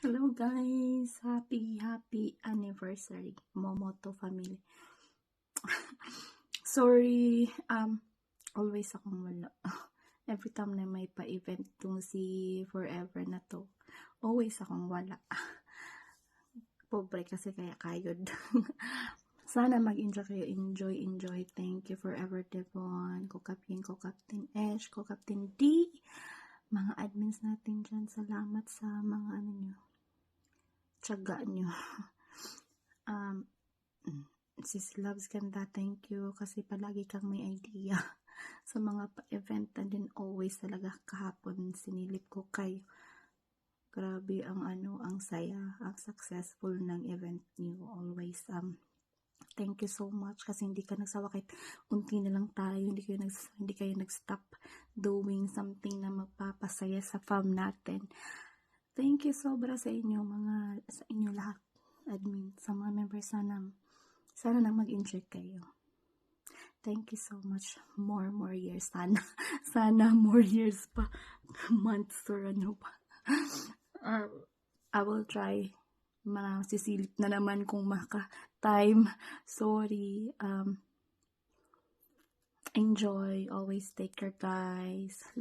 Hello guys! Happy anniversary, Momoto family. Sorry, always akong wala. Every time na may pa-event tong si Forever na to, always akong wala. Pobre kasi kaya kayod. Sana mag-enjoy kayo. Enjoy. Thank you Forever Devon, ko Captain Ash, ko Captain D, mga admins natin dyan. Salamat sa mga tiyaga nyo. Sis Loves Ganda, thank you kasi palagi kang may idea sa mga pa-event na din. Always talaga kahapon sinilip ko kayo. Grabe ang ang saya, ang successful ng event niyo. Always thank you so much kasi hindi ka nagsawa kahit unti na lang tayo, hindi kayo nag-stop doing something na magpapasaya sa fam natin. Thank you sobra sa inyo lahat, admin, sa mga members. Sana na mag-enjoy kayo. Thank you so much. More years. Sana more years pa. Months or ano pa. I will try. Sisilip na naman kung maka-time. Sorry. Enjoy. Always take care, guys.